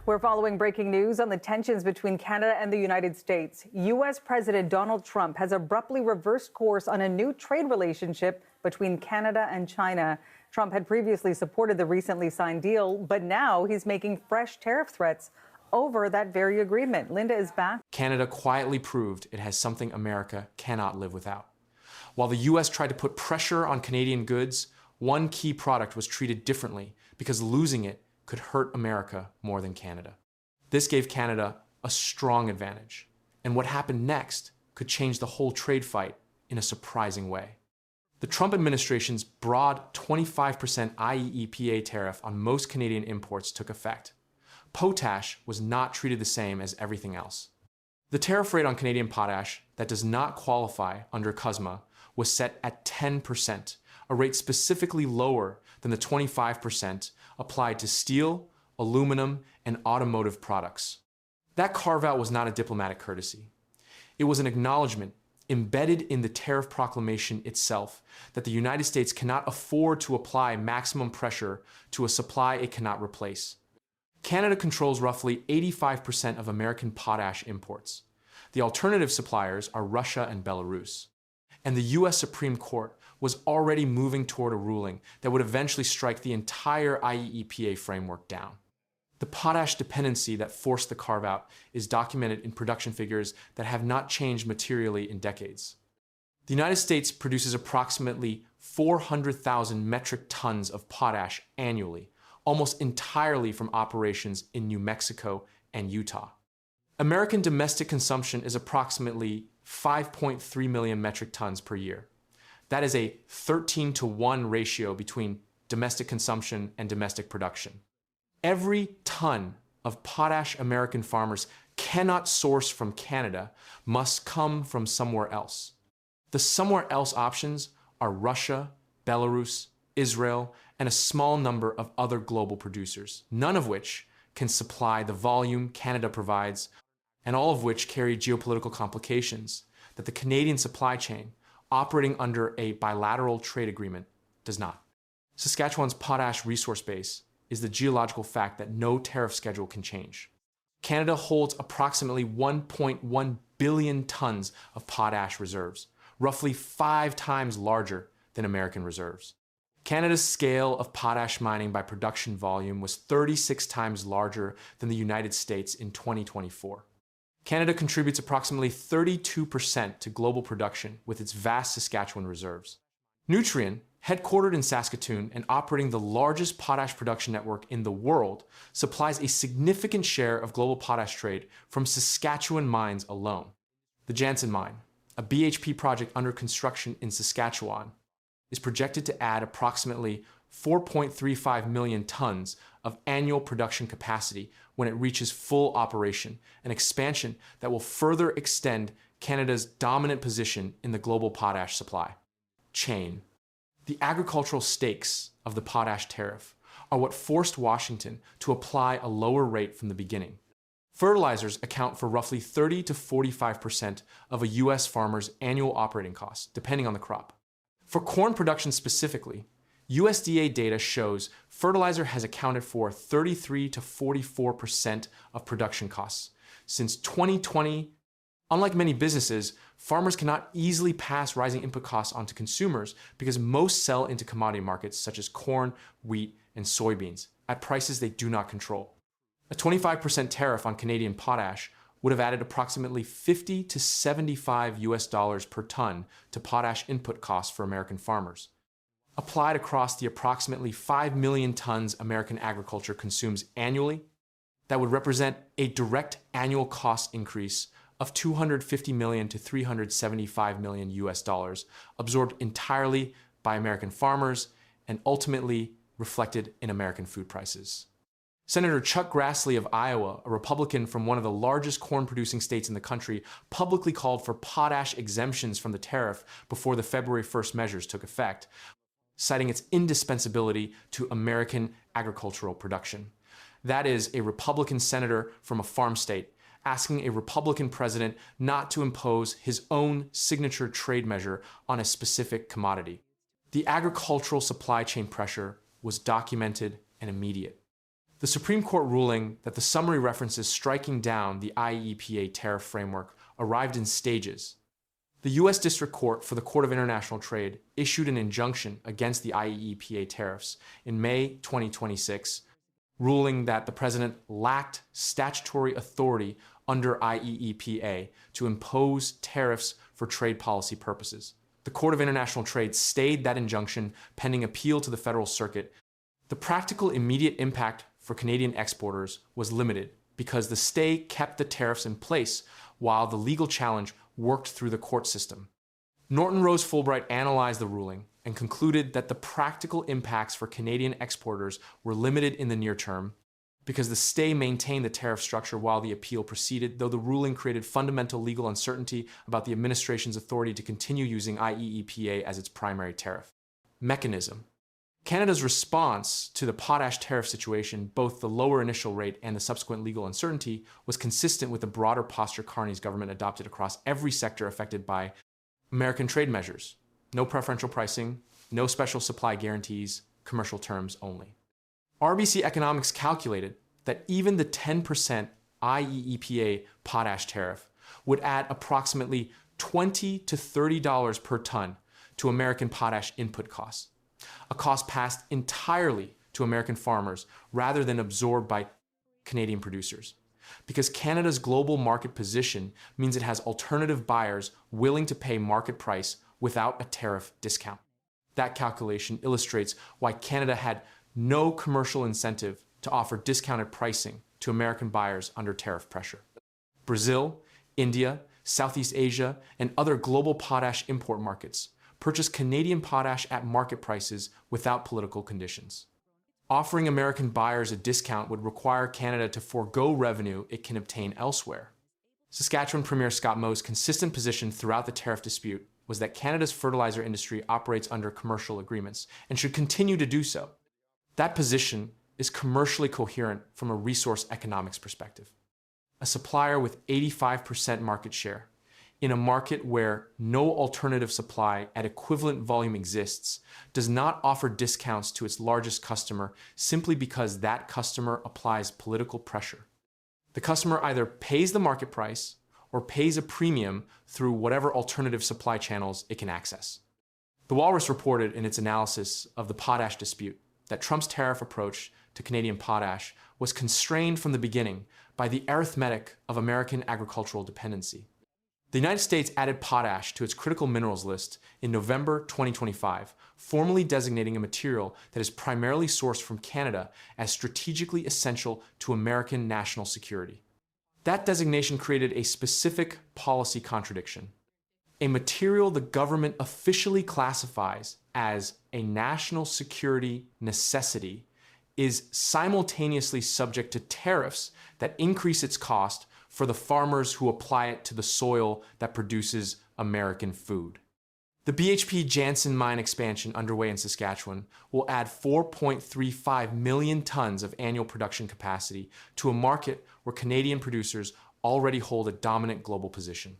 We're following breaking news on the tensions between Canada and the United States. U.S. President Donald Trump has abruptly reversed course on a new trade relationship between Canada and China. Trump had previously supported the recently signed deal, but now he's making fresh tariff threats over that very agreement. Linda is back. Canada quietly proved it has something America cannot live without. While the U.S. tried to put pressure on Canadian goods, one key product was treated differently because losing it could hurt America more than Canada. This gave Canada a strong advantage, and what happened next could change the whole trade fight in a surprising way. The Trump administration's broad 25% IEEPA tariff on most Canadian imports took effect. Potash was not treated the same as everything else. The tariff rate on Canadian potash that does not qualify under CUSMA was set at 10%, a rate specifically lower than the 25% applied to steel, aluminum, and automotive products. That carve-out was not a diplomatic courtesy. It was an acknowledgement embedded in the tariff proclamation itself that the United States cannot afford to apply maximum pressure to a supply it cannot replace. Canada controls roughly 85% of American potash imports. The alternative suppliers are Russia and Belarus. And the U.S. Supreme Court was already moving toward a ruling that would eventually strike the entire IEEPA framework down. The potash dependency that forced the carve-out is documented in production figures that have not changed materially in decades. The United States produces approximately 400,000 metric tons of potash annually, almost entirely from operations in New Mexico and Utah. American domestic consumption is approximately 5.3 million metric tons per year. That is a 13-to-1 ratio between domestic consumption and domestic production. Every ton of potash American farmers cannot source from Canada must come from somewhere else. The somewhere else options are Russia, Belarus, Israel, and a small number of other global producers, none of which can supply the volume Canada provides, and all of which carry geopolitical complications that the Canadian supply chain, operating under a bilateral trade agreement, does not. Saskatchewan's potash resource base is the geological fact that no tariff schedule can change. Canada holds approximately 1.1 billion tons of potash reserves, roughly 5 times larger than American reserves. Canada's scale of potash mining by production volume was 36 times larger than the United States in 2024. Canada contributes approximately 32% to global production with its vast Saskatchewan reserves. Nutrien, headquartered in Saskatoon and operating the largest potash production network in the world, supplies a significant share of global potash trade from Saskatchewan mines alone. The Jansen Mine, a BHP project under construction in Saskatchewan, is projected to add approximately 4.35 million tons of annual production capacity when it reaches full operation, an expansion that will further extend Canada's dominant position in the global potash supply chain. The agricultural stakes of the potash tariff are what forced Washington to apply a lower rate from the beginning. Fertilizers account for roughly 30 to 45% of a U.S. farmer's annual operating costs, depending on the crop. For corn production specifically, USDA data shows fertilizer has accounted for 33 to 44% of production costs. Since 2020, unlike many businesses, farmers cannot easily pass rising input costs onto consumers because most sell into commodity markets such as corn, wheat, and soybeans at prices they do not control. A 25% tariff on Canadian potash would have added approximately 50 to 75 US dollars per ton to potash input costs for American farmers. Applied across the approximately 5 million tons American agriculture consumes annually, that would represent a direct annual cost increase of 250 million to 375 million US dollars, absorbed entirely by American farmers and ultimately reflected in American food prices. Senator Chuck Grassley of Iowa, a Republican from one of the largest corn-producing states in the country, publicly called for potash exemptions from the tariff before the February 1st measures took effect, citing its indispensability to American agricultural production. That is, a Republican senator from a farm state asking a Republican president not to impose his own signature trade measure on a specific commodity. The agricultural supply chain pressure was documented and immediate. The Supreme Court ruling that the summary references striking down the IEEPA tariff framework arrived in stages. The U.S. District Court for the Court of International Trade issued an injunction against the IEEPA tariffs in May 2026, ruling that the president lacked statutory authority under IEEPA to impose tariffs for trade policy purposes. The Court of International Trade stayed that injunction pending appeal to the Federal Circuit. The practical immediate impact for Canadian exporters was limited because the stay kept the tariffs in place while the legal challenge worked through the court system. Norton Rose Fulbright analyzed the ruling and concluded that the practical impacts for Canadian exporters were limited in the near term because the stay maintained the tariff structure while the appeal proceeded, though the ruling created fundamental legal uncertainty about the administration's authority to continue using IEEPA as its primary tariff mechanism. Canada's response to the potash tariff situation, both the lower initial rate and the subsequent legal uncertainty, was consistent with the broader posture Carney's government adopted across every sector affected by American trade measures. No preferential pricing, no special supply guarantees, commercial terms only. RBC Economics calculated that even the 10% IEEPA potash tariff would add approximately $20 to $30 per ton to American potash input costs, a cost passed entirely to American farmers rather than absorbed by Canadian producers. Because Canada's global market position means it has alternative buyers willing to pay market price without a tariff discount. That calculation illustrates why Canada had no commercial incentive to offer discounted pricing to American buyers under tariff pressure. Brazil, India, Southeast Asia, and other global potash import markets purchase Canadian potash at market prices without political conditions. Offering American buyers a discount would require Canada to forego revenue it can obtain elsewhere. Saskatchewan Premier Scott Moe's consistent position throughout the tariff dispute was that Canada's fertilizer industry operates under commercial agreements and should continue to do so. That position is commercially coherent from a resource economics perspective. A supplier with 85% market share in a market where no alternative supply at equivalent volume exists does not offer discounts to its largest customer simply because that customer applies political pressure. The customer either pays the market price or pays a premium through whatever alternative supply channels it can access. The Walrus reported in its analysis of the potash dispute that Trump's tariff approach to Canadian potash was constrained from the beginning by the arithmetic of American agricultural dependency. The United States added potash to its critical minerals list in November 2025, formally designating a material that is primarily sourced from Canada as strategically essential to American national security. That designation created a specific policy contradiction. A material the government officially classifies as a national security necessity is simultaneously subject to tariffs that increase its cost for the farmers who apply it to the soil that produces American food. The BHP Jansen mine expansion underway in Saskatchewan will add 4.35 million tons of annual production capacity to a market where Canadian producers already hold a dominant global position.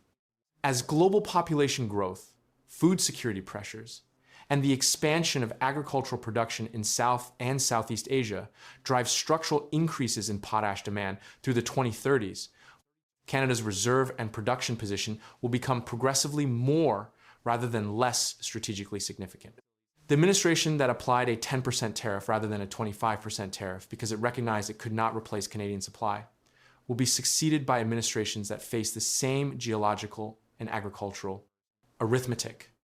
As global population growth, food security pressures, and the expansion of agricultural production in South and Southeast Asia drive structural increases in potash demand through the 2030s, Canada's reserve and production position will become progressively more rather than less strategically significant. The administration that applied a 10% tariff rather than a 25% tariff because it recognized it could not replace Canadian supply will be succeeded by administrations that face the same geological and agricultural arithmetic